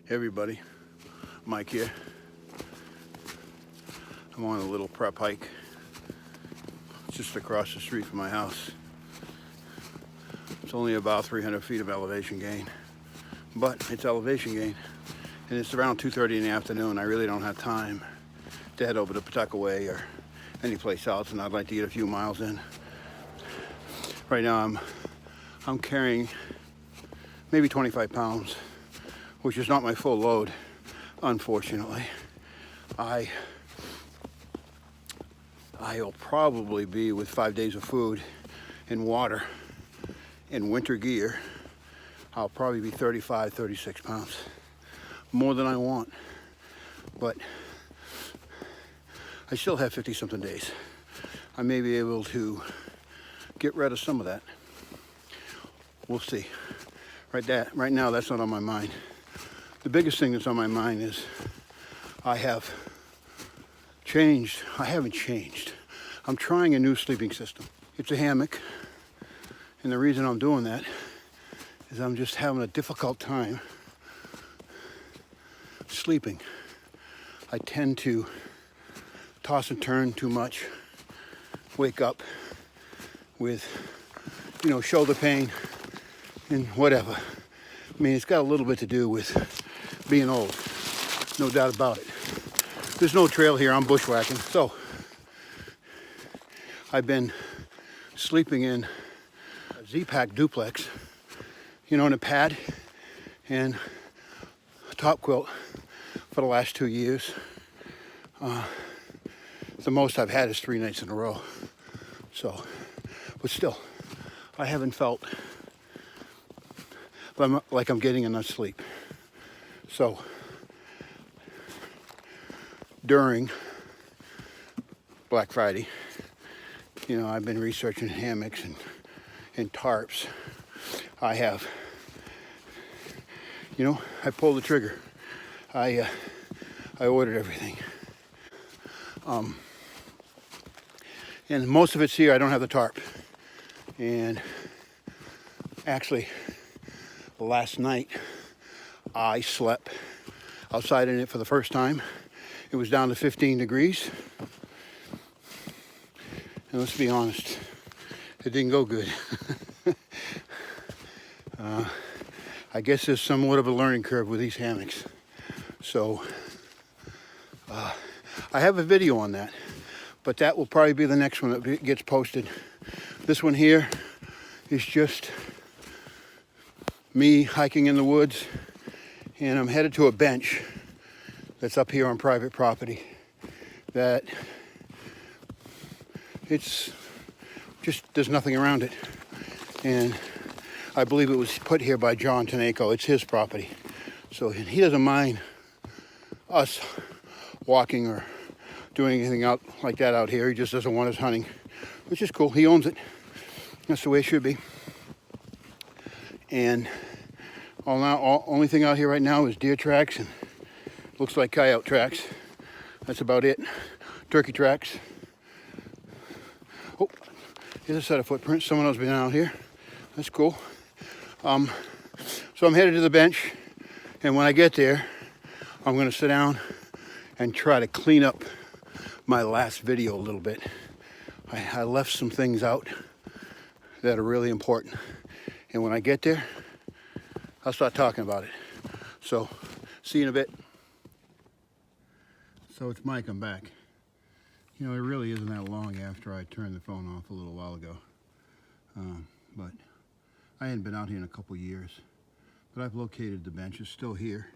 Hey everybody, Mike here. I'm on a little prep hike just across the street from my house. It's only about 300 feet of elevation gain, but it's elevation gain, and it's around 2:30 in the afternoon. I really don't have time to head over to Pawtuckaway or any place else, and I'd like to get a few miles in. Right now I'm carrying maybe 25 pounds, which is not my full load, unfortunately. I'll probably be, with 5 days of food and water and winter gear, I'll probably be 35, 36 pounds. More than I want, but I still have 50 something days. I may be able to get rid of some of that. We'll see. Right now, that's not on my mind. The biggest thing that's on my mind is I haven't changed. I'm trying a new sleeping system. It's a hammock, and the reason I'm doing that is I'm just having a difficult time sleeping. I tend to toss and turn too much, wake up with, shoulder pain and whatever. I mean, it's got a little bit to do with being old, no doubt about it. There's no trail here, I'm bushwhacking, so I've been sleeping in a Z-Pack duplex, in a pad and a top quilt for the last 2 years. The most I've had is 3 nights in a row. So, but still, I haven't felt like I'm getting enough sleep. So, during Black Friday, I've been researching hammocks and tarps. I pulled the trigger. I ordered everything. And most of it's here. I don't have the tarp. And actually, last night, I slept outside in it for the first time. It was down to 15 degrees. And let's be honest, it didn't go good. I guess there's somewhat of a learning curve with these hammocks. So, I have a video on that, but that will probably be the next one that gets posted. This one here is just me hiking in the woods, and I'm headed to a bench that's up here on private property that it's just, there's nothing around it. And I believe it was put here by John Tanako. It's his property. So he doesn't mind us walking or doing anything out like that out here. He just doesn't want us hunting, which is cool. He owns it. That's the way it should be. And only thing out here right now is deer tracks and looks like coyote tracks. That's about it. Turkey tracks. Oh, here's a set of footprints. Someone else been out here. That's cool. So I'm headed to the bench, and when I get there, I'm going to sit down and try to clean up my last video a little bit. I left some things out that are really important, and when I get there, I'll start talking about it. So, see you in a bit. So it's Mike, I'm back. It really isn't that long after I turned the phone off a little while ago. But I hadn't been out here in a couple years. But I've located the bench. It's still here.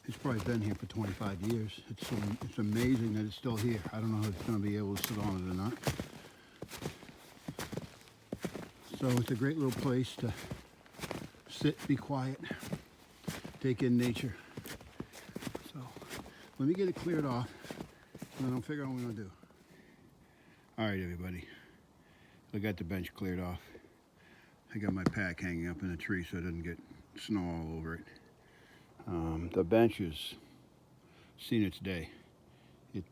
It's probably been here for 25 years. It's amazing that it's still here. I don't know if it's going to be able to sit on it or not. So it's a great little place to sit, be quiet, take in nature. So let me get it cleared off, and then I'll figure out what I'm going to do. All right, everybody. I got the bench cleared off. I got my pack hanging up in a tree so it doesn't get snow all over it. The bench has seen its day. It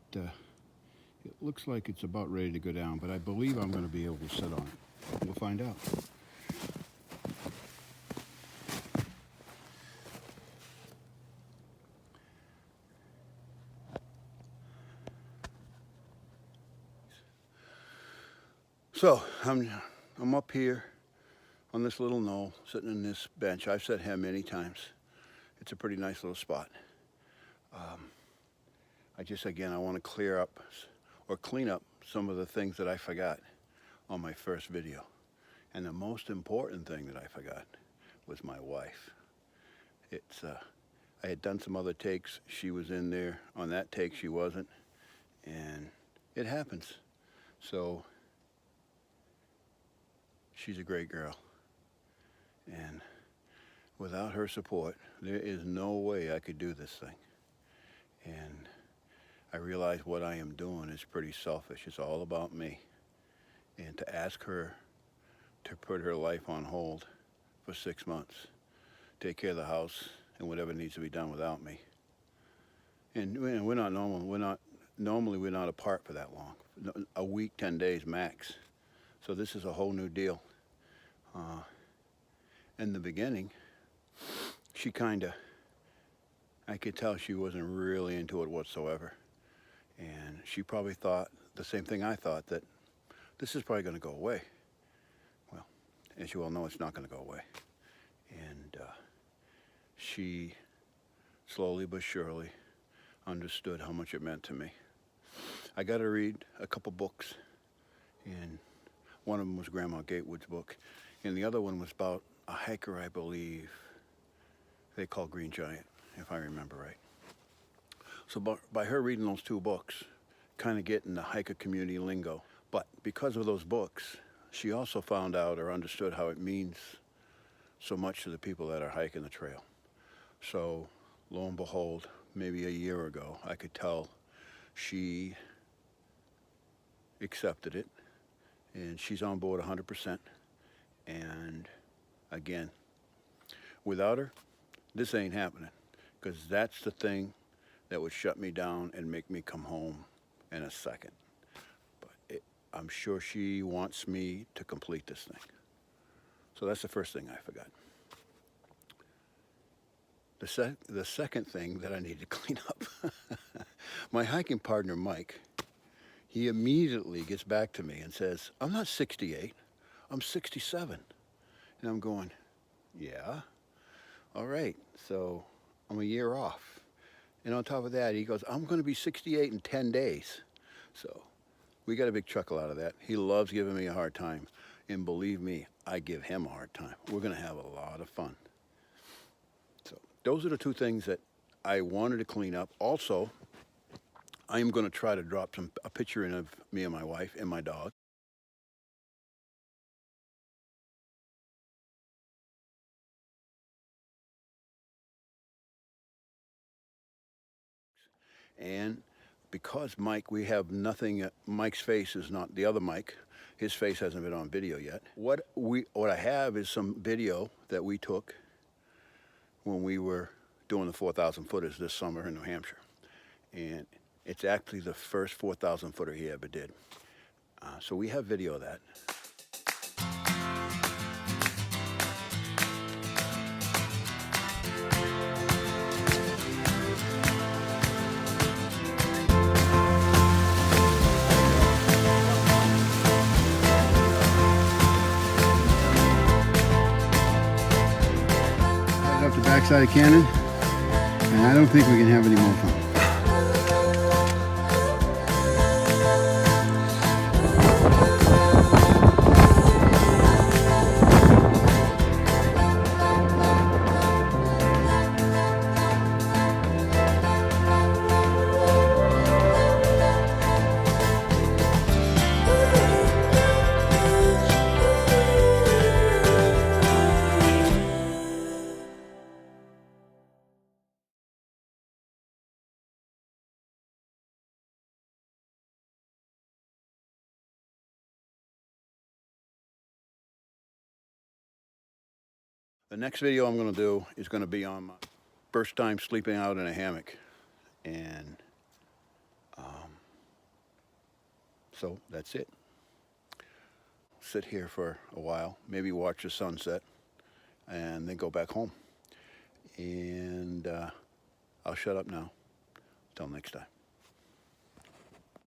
looks like it's about ready to go down, but I believe I'm going to be able to sit on it. We'll find out. So I'm up here on this little knoll, sitting in this bench. I've sat here many times. It's a pretty nice little spot. I want to clear up or clean up some of the things that I forgot on my first video. And the most important thing that I forgot was my wife. I had done some other takes. She was in there. On that take, she wasn't. And it happens. So she's a great girl. And without her support, there is no way I could do this thing. And I realize what I am doing is pretty selfish. It's all about me. And to ask her to put her life on hold for 6 months, take care of the house and whatever needs to be done without me. And we're not normal. Normally we're not apart for that long. A week, 10 days max. So this is a whole new deal. In the beginning, I could tell she wasn't really into it whatsoever. And she probably thought the same thing I thought, that this is probably going to go away. Well, as you all know, it's not going to go away. And she slowly but surely understood how much it meant to me. I got to read a couple books, and one of them was Grandma Gatewood's book, and the other one was about a hiker, I believe they call Green Giant, if I remember right. So by her reading those two books, kind of getting the hiker community lingo. But because of those books, she also found out or understood how it means so much to the people that are hiking the trail. So lo and behold, maybe a year ago, I could tell she accepted it, and she's on board 100%. And again, without her, this ain't happening, because that's the thing that would shut me down and make me come home in a second. But I'm sure she wants me to complete this thing. So that's the first thing I forgot. The second thing that I need to clean up, my hiking partner, Mike, he immediately gets back to me and says, I'm not 68, I'm 67. And I'm going, yeah, all right, so I'm a year off. And on top of that, he goes, I'm going to be 68 in 10 days. So we got a big chuckle out of that. He loves giving me a hard time. And believe me, I give him a hard time. We're going to have a lot of fun. So those are the two things that I wanted to clean up. Also, I am going to try to drop a picture in of me and my wife and my dog. And because we have nothing, Mike's face is not the other Mike. His face hasn't been on video yet. What I have is some video that we took when we were doing the 4,000 footers this summer in New Hampshire. And it's actually the first 4,000 footer he ever did. So we have video of that. Up the backside of Cannon, and I don't think we can have any more fun. The next video I'm going to do is going to be on my first time sleeping out in a hammock. And so that's it. Sit here for a while, maybe watch the sunset, and then go back home. And I'll shut up now. Till next time.